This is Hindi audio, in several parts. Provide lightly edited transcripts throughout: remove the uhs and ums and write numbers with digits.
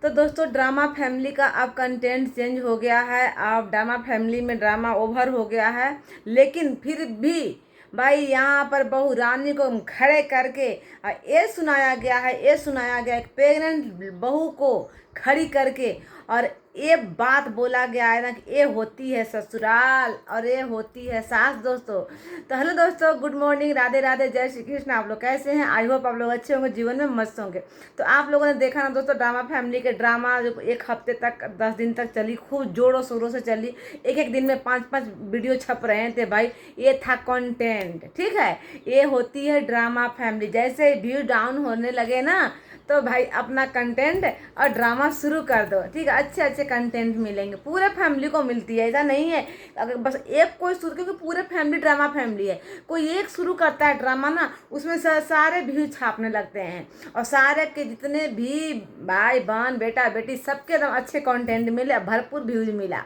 तो दोस्तों ड्रामा फैमिली का अब कंटेंट चेंज हो गया है। अब ड्रामा फैमिली में ड्रामा ओवर हो गया है, लेकिन फिर भी भाई यहाँ पर बहू रानी को खड़े करके ये सुनाया गया एक प्रेग्नेंट बहू को खड़ी करके, और ये बात बोला गया है ना कि ये होती है ससुराल और ये होती है सास। दोस्तों तो हेलो दोस्तों, गुड मॉर्निंग, राधे राधे, जय श्री कृष्ण। आप लोग कैसे हैं? आई होप आप लोग अच्छे होंगे, जीवन में मस्त होंगे। तो आप लोगों ने देखा ना दोस्तों, ड्रामा फैमिली के ड्रामा जो एक हफ्ते तक 10 दिन तक चली, खूब जोरों शोरों से चली। एक एक दिन में 5-5 वीडियो छप रहे थे भाई। ये था कंटेंट, ठीक है। ये होती है ड्रामा फैमिली। जैसे व्यू डाउन होने लगे ना, तो भाई अपना कंटेंट और ड्रामा शुरू कर दो, ठीक है। अच्छे अच्छे कंटेंट मिलेंगे, पूरे फैमिली को मिलती है, ऐसा नहीं है अगर बस एक कोई शुरू, क्योंकि पूरे फैमिली ड्रामा फैमिली है। कोई एक शुरू करता है ड्रामा ना, उसमें सारे व्यूज छापने लगते हैं, और सारे के जितने भी भाई बहन बेटा बेटी सबके एकदम अच्छे कंटेंट मिले, भरपूर व्यूज मिला।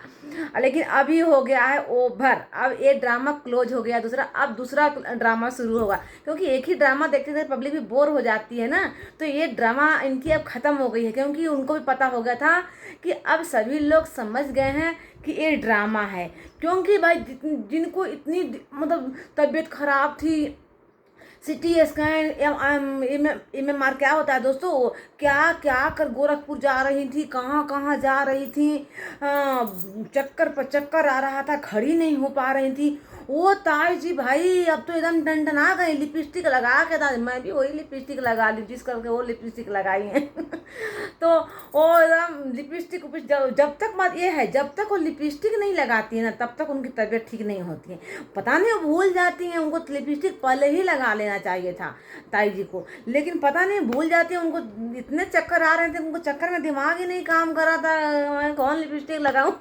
लेकिन अभी हो गया है ओवर। अब ये ड्रामा क्लोज हो गया, अब दूसरा ड्रामा शुरू होगा, क्योंकि एक ही ड्रामा देखते देखते पब्लिक भी बोर हो जाती है ना। तो ये ड्रामा इनकी अब ख़त्म हो गई है, क्योंकि उनको भी पता हो गया था कि अब सभी लोग समझ गए हैं कि ये ड्रामा है। क्योंकि भाई जिनको इतनी मतलब तबीयत खराब थी, सिटी स्कैन MMR क्या होता है दोस्तों, क्या क्या कर गोरखपुर जा रही थी, कहाँ कहाँ जा रही थी, चक्कर पर चक्कर आ रहा था, खड़ी नहीं हो पा रही थी। वो ताई जी भाई अब तो एकदम टनटना गई, लिपस्टिक लगा के था। मैं भी वही लिपस्टिक लगा ली जिस करके वो लिपस्टिक लगाई है। तो वो एकदम लिपस्टिक जब तक बात ये है, जब तक वो लिपस्टिक नहीं लगाती है ना, तब तक उनकी तबीयत ठीक नहीं होती है। पता नहीं वो भूल जाती हैं, उनको लिपस्टिक पहले ही लगा लेना चाहिए था ताई जी को, लेकिन पता नहीं भूल जाती है। उनको इतने चक्कर आ रहे थे, उनको चक्कर में दिमाग ही नहीं काम कर रहा था, मैं कौन लिपस्टिक लगाऊं।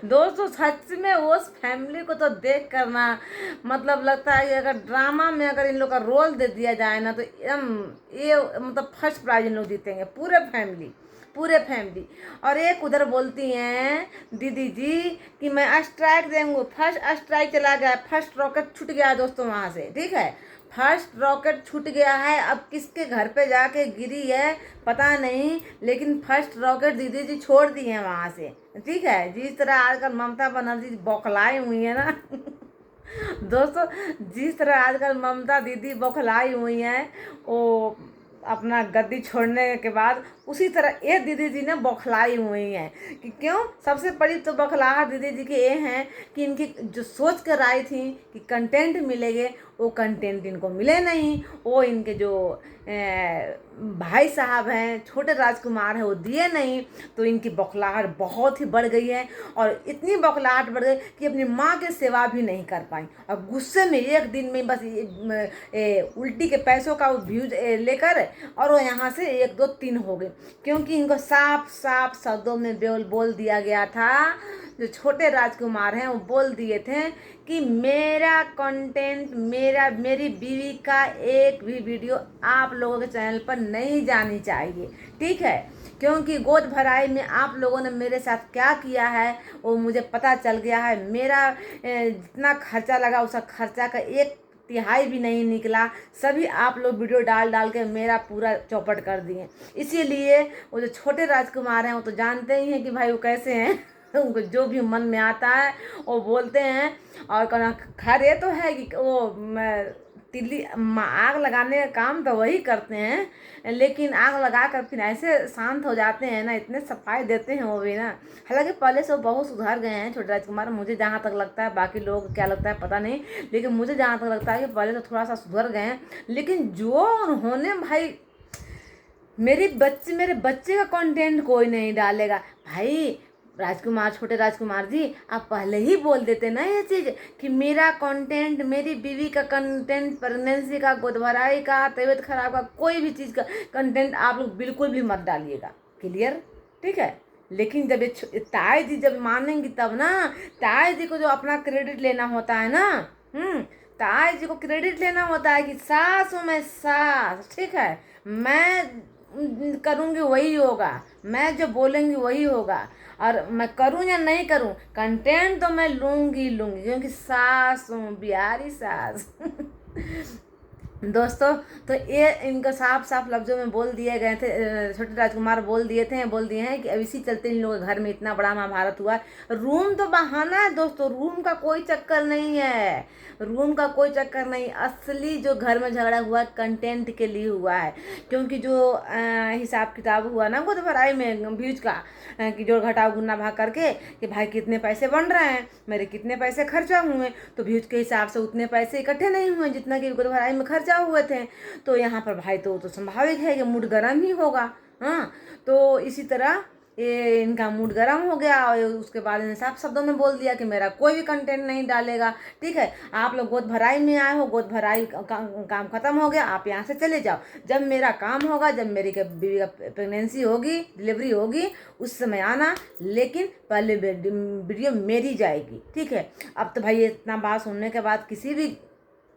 दोस्तों सच में उस फैमिली को तो देख कर ना मतलब लगता है कि अगर ड्रामा में अगर इन लोग का रोल दे दिया जाए ना, तो एकदम ये मतलब फर्स्ट प्राइज इन लोग जीतेंगे, पूरे फैमिली। और एक उधर बोलती हैं दीदी जी कि मैं स्ट्राइक देंगे, फर्स्ट स्ट्राइक चला गया, फर्स्ट रॉकेट छूट गया दोस्तों वहाँ से, ठीक है। फर्स्ट रॉकेट छूट गया है, अब किसके घर पे जाके गिरी है पता नहीं, लेकिन फर्स्ट रॉकेट दीदी जी छोड़ दी है वहाँ से, ठीक है। जिस तरह आजकल ममता बनर्जी बौखलाई हुई है ना, दोस्तों जिस तरह आजकल ममता दीदी बौखलाई हुई हैं, वो अपना गद्दी छोड़ने के बाद, उसी तरह ये दीदी जी ने बौखलाई हुई हैं। कि क्यों? सबसे बड़ी तो बौखलाहट दीदी जी की ये हैं कि इनकी जो सोच कर आई थी कि कंटेंट मिलेंगे, वो कंटेंट इनको मिले नहीं। वो इनके जो भाई साहब हैं, छोटे राजकुमार हैं, वो दिए नहीं। तो इनकी बौखलाहट बहुत ही बढ़ गई है, और इतनी बौखलाहट बढ़ गई कि अपनी माँ की सेवा भी नहीं कर पाई, और गुस्से में एक दिन में बस उल्टी के पैसों का व्यूज लेकर, और वो यहाँ से 1 2 3 हो गए। क्योंकि इनको साफ साफ शब्दों में बोल दिया गया था, जो छोटे राजकुमार हैं वो बोल दिए थे कि मेरा कंटेंट, मेरी बीवी का एक भी वीडियो आप लोगों के चैनल पर नहीं जानी चाहिए, ठीक है। क्योंकि गोद भराई में आप लोगों ने मेरे साथ क्या किया है वो मुझे पता चल गया है। मेरा जितना खर्चा लगा उसका खर्चा का 1/3 भी नहीं निकला। सभी आप लोग वीडियो डाल डाल के मेरा पूरा चौपट कर दिए। इसीलिए वो जो छोटे राजकुमार हैं वो तो जानते ही हैं कि भाई वो कैसे हैं। उनको जो भी मन में आता है वो बोलते हैं। और खैर ये तो है कि वो तिल्ली आग लगाने का काम तो वही करते हैं, लेकिन आग लगा कर फिर ऐसे शांत हो जाते हैं ना, इतने सफाई देते हैं वो भी ना। हालांकि पहले से वो बहुत सुधर गए हैं छोटे राजकुमार, मुझे जहाँ तक लगता है, बाकी लोग क्या लगता है पता नहीं, लेकिन मुझे जहाँ तक लगता है कि पहले तो थोड़ा सा सुधर गए हैं। लेकिन जो उन्होंने भाई मेरे बच्चे का कंटेंट कोई नहीं डालेगा भाई। छोटे राजकुमार जी, आप पहले ही बोल देते ना ये चीज़ कि मेरा कंटेंट, मेरी बीवी का कंटेंट, प्रेगनेंसी का, गोद भराई का, तबीयत खराब का, कोई भी चीज़ का कंटेंट आप लोग बिल्कुल भी मत डालिएगा, क्लियर, ठीक है। लेकिन जब ये ताई जी जब मानेंगी तब ना, ताई जी को जो अपना क्रेडिट लेना होता है ना, ताई जी को क्रेडिट लेना होता है कि सास हूँ मैं, सास, ठीक है। मैं करूँगी वही होगा, मैं जो बोलेंगी वही होगा, और मैं करूँ या नहीं करूँ कंटेंट तो मैं लूँगी, क्योंकि सास हूँ, बिहारी सास। दोस्तों, तो ये इनको साफ साफ लफ्जों में बोल दिए गए थे, छोटे राजकुमार बोल दिए हैं कि अब इसी चलते इन लोगों के घर में इतना बड़ा महाभारत हुआ है। रूम तो बहाना है दोस्तों, रूम का कोई चक्कर नहीं है, रूम का कोई चक्कर नहीं। असली जो घर में झगड़ा हुआ है कंटेंट के लिए हुआ है, क्योंकि जो हिसाब किताब हुआ ना गोद भराई में व्यूज का, कि जोड़ घटाव गुना भाग करके कि भाई कितने पैसे बन रहे हैं, मेरे कितने पैसे खर्चा हुए, तो व्यूज के हिसाब से उतने पैसे इकट्ठे नहीं हुए जितना कि गोद भराई में खर्चा हुए थे। तो यहाँ पर भाई तो स्वाभाविक है कि मूड गर्म ही होगा। हाँ, तो इसी तरह ये इनका मूड गर्म हो गया और उसके बाद इन्हें साफ शब्दों में बोल दिया कि मेरा कोई भी कंटेंट नहीं डालेगा। ठीक है, आप लोग गोद भराई में आए हो, गोद भराई काम खत्म हो गया, आप यहाँ से चले जाओ। जब मेरा काम होगा, जब मेरी बीवी का प्रेगनेंसी होगी, डिलीवरी होगी, उस समय आना, लेकिन पहले वीडियो मेरी जाएगी। ठीक है, अब तो भाई इतना बात सुनने के बाद किसी भी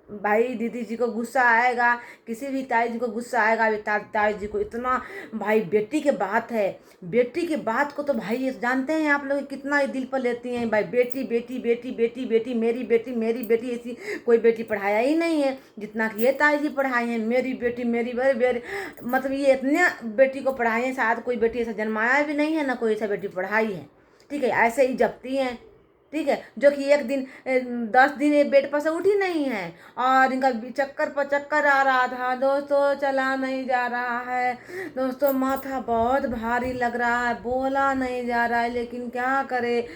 भाई दीदी जी को गुस्सा आएगा, किसी भी ताई जी को गुस्सा आएगा। ताई जी को इतना, भाई बेटी के बात है, बेटी की बात को तो भाई ये जानते हैं आप लोग कितना ये दिल पर लेती हैं। भाई बेटी बेटी बेटी बेटी बेटी, मेरी बेटी मेरी बेटी, ऐसी कोई बेटी पढ़ाया ही नहीं है जितना कि ये ताई जी पढ़ाई हैं। मेरी बेटी मेरी बेटी, मतलब ये इतने बेटी को पढ़ाई है, शायद कोई बेटी ऐसा जन्माया भी नहीं है, ना कोई ऐसा बेटी पढ़ाई है। ठीक है, ऐसे ही जपती हैं। ठीक है, जो कि एक दिन 10 दिन ये बेड पर से उठी नहीं है, और इनका चक्कर पर चक्कर आ रहा था दोस्तों, चला नहीं जा रहा है दोस्तों, माथा बहुत भारी लग रहा है, बोला नहीं जा रहा है, लेकिन क्या करे,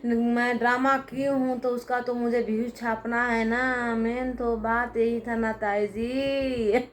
मैं ड्रामा की हूँ तो उसका तो मुझे व्यूज छापना है ना, मेन तो बात यही था ना ताई जी।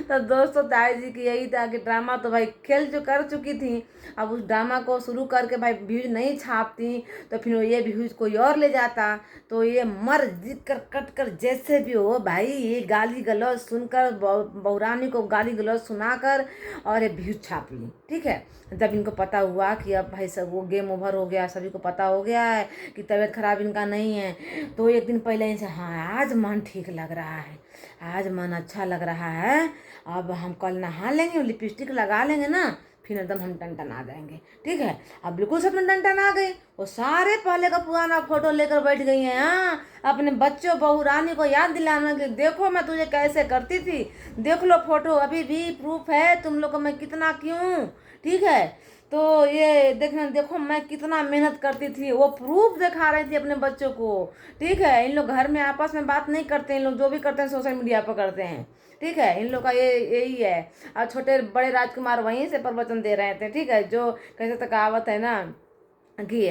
तो दोस्तों ताई जी की यही था कि ड्रामा तो भाई खेल जो कर चुकी थी, अब उस ड्रामा को शुरू करके भाई व्यूज नहीं छापती तो फिर ये व्यूज कोई और ले जाता, तो ये मर जीत कर कट कर जैसे भी हो भाई, ये गाली गलौज सुनकर, बहुरानी को गाली गलौज सुनाकर और ये व्यूज छाप ली। ठीक है, जब इनको पता हुआ कि अब भाई सब वो गेम ओवर हो गया, सभी को पता हो गया है कि तबीयत खराब इनका नहीं है, तो एक दिन पहले इनसे, हाँ आज मन ठीक लग रहा है, आज मन अच्छा लग रहा है, अब हम कल नहा लेंगे, लिपस्टिक लगा लेंगे ना, फिर एकदम हम टन आ जाएंगे। ठीक है, अब बिल्कुल सब टन आ गई, वो सारे पहले का पुराना फोटो लेकर बैठ गई हैं। हाँ, अपने बच्चों बहू रानी को याद दिलाना कि देखो मैं तुझे कैसे करती थी, देख लो फोटो, अभी भी प्रूफ है तुम लोग को मैं कितना क्यों। ठीक है, तो ये देखना, देखो मैं कितना मेहनत करती थी, वो प्रूफ दिखा रही थी अपने बच्चों को। ठीक है, इन लोग घर में आपस में बात नहीं करते, इन लोग जो भी करते हैं सोशल मीडिया पर करते हैं। ठीक है, इन लोग का ये यही है। और छोटे बड़े राजकुमार वहीं से प्रवचन दे रहे थे। ठीक है, जो कैसे तो कहावत है ना कि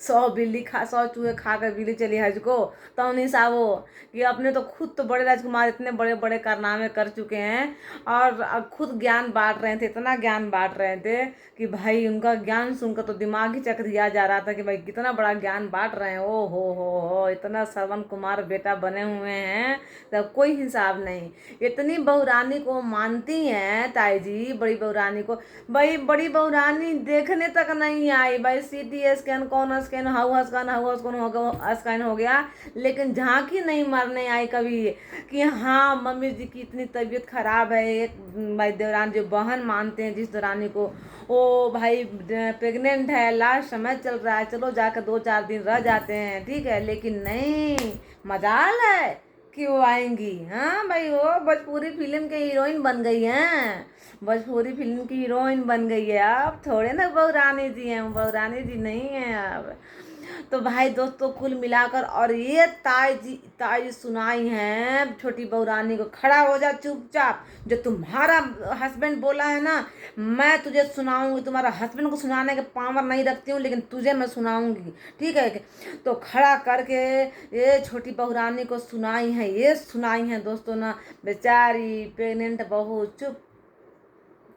100 खा कर बिल्ली चली हज को, तो नहीं सावो, कि अपने तो खुद तो बड़े राजकुमार इतने बड़े बड़े कारनामे कर चुके हैं, और अब खुद ज्ञान बांट रहे थे, इतना ज्ञान बांट रहे थे कि भाई उनका ज्ञान सुनकर तो दिमाग ही चकरिया जा रहा था कि भाई कितना बड़ा ज्ञान बांट रहे हैं। ओ हो, इतना श्रवण कुमार बेटा बने हुए हैं, तब कोई हिसाब नहीं। इतनी बहुरानी को मानती हैं ताई जी, बड़ी बहुरानी को, भाई बड़ी बहुरानी देखने तक नहीं आई। भाई CT स्कैन, कौन स्कैन, हाउ स्कैन हो गया, लेकिन झांकी नहीं मारने आई कभी कि हाँ मम्मी जी की इतनी तबीयत खराब है। एक भाई देवरानी जो बहन मानते हैं जिस देवरानी को, ओ भाई प्रेग्नेंट है, लास्ट समय चल रहा है, चलो जाकर 2-4 दिन रह जाते हैं। ठीक है, लेकिन नहीं, मजाल है कि वो आएंगी। हाँ भाई, वो भोजपुरी फिल्म के हीरोइन बन गई हैं, भोजपुरी फिल्म की हीरोइन बन गई है, अब थोड़े ना बहुरानी जी हैं, बहुरानी जी नहीं है अब। तो भाई दोस्तों कुल मिलाकर, और ये ताई सुनाई हैं छोटी बहुरानी को, खड़ा हो जा चुपचाप, जो तुम्हारा हस्बैंड बोला है ना मैं तुझे सुनाऊंगी, तुम्हारा हस्बैंड को सुनाने के पावर नहीं रखती हूँ, लेकिन तुझे मैं सुनाऊंगी। ठीक है, तो खड़ा करके ये छोटी बहुरानी को सुनाई है, ये सुनाई है दोस्तों ना, बेचारी प्रेग्नेंट बहू चुप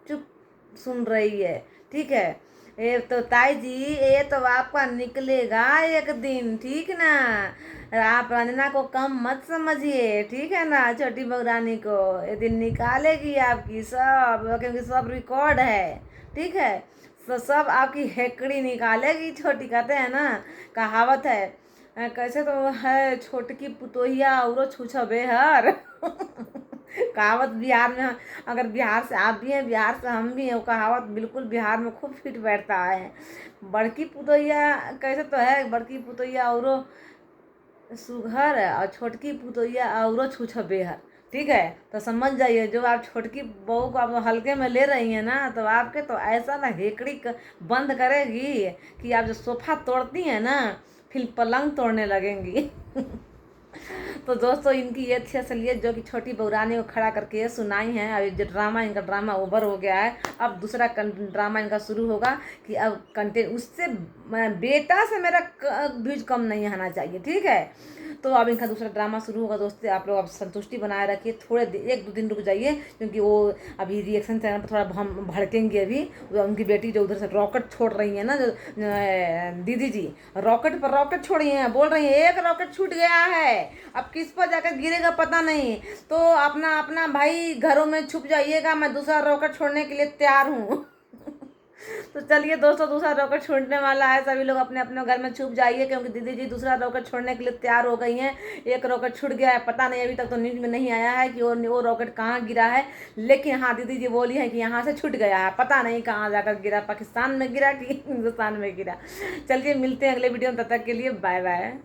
चुप सुन रही है। ठीक है, ये तो ताई जी, ये तो आपका निकलेगा एक दिन। ठीक ना, आप रंजना को कम मत समझिए। ठीक है ना, छोटी बहुरानी को ये दिन निकालेगी आपकी सब, क्योंकि सब रिकॉर्ड है। ठीक है, तो सब आपकी हेकड़ी निकालेगी छोटी, कहते हैं ना, कहावत है, कैसे तो है, छोटकी पुतोहिया औरो छूछा बेहर। कहावत बिहार में, अगर बिहार से आप भी हैं, बिहार से हम भी हैं, वो कहावत बिल्कुल बिहार में खूब फिट बैठता है। बड़की पुतोहिया कैसे तो है, बड़की पुतोहिया औरो सुघर और छोटकी पुतोहिया औरो छूछ बेहर। ठीक है, तो समझ जाइए, जो आप छोटकी बहू को आप हल्के में ले रही हैं ना, तो आपके तो ऐसा ना हेकड़ी बंद करेगी कि आप जो सोफा तोड़ती हैं ना, फिर पलंग तोड़ने लगेंगी। तो दोस्तों, इनकी ये थी असलियत जो कि छोटी बहुरानी को खड़ा करके ये सुनाई है। अब जो ड्रामा, इनका ड्रामा ओवर हो गया है। अब दूसरा ड्रामा इनका शुरू होगा कि अब कंटेंट उससे बेटा से मेरा व्यूज कम नहीं आना चाहिए। ठीक है, तो अब इनका दूसरा ड्रामा शुरू होगा। दोस्तों, आप लोग अब संतुष्टि बनाए रखिए, थोड़े 1-2 दिन रुक जाइए, क्योंकि वो अभी रिएक्शन चैनल पर थोड़ा हम भड़केंगे। अभी उनकी बेटी जो उधर से रॉकेट छोड़ रही है ना, जो दीदी जी रॉकेट पर रॉकेट छोड़ी हैं, बोल रही है एक रॉकेट छूट गया है, अब किस पर जाकर गिरेगा पता नहीं, तो अपना अपना भाई घरों में छुप जाइएगा, मैं दूसरा रॉकेट छोड़ने के लिए तैयार हूँ। तो चलिए दोस्तों, दूसरा रॉकेट छोड़ने वाला है, सभी लोग अपने अपने घर में छुप जाइए, क्योंकि दीदी जी दूसरा रॉकेट छोड़ने के लिए तैयार हो गई हैं। एक रॉकेट छूट गया है, पता नहीं, अभी तक तो न्यूज में नहीं आया है कि वो रॉकेट कहाँ गिरा है, लेकिन हाँ दीदी जी बोली है कि यहाँ से छूट गया है, पता नहीं कहाँ जाकर गिरा, पाकिस्तान में गिरा कि हिंदुस्तान में गिरा। चलिए मिलते हैं अगले वीडियो में, तब तक के लिए बाय बाय।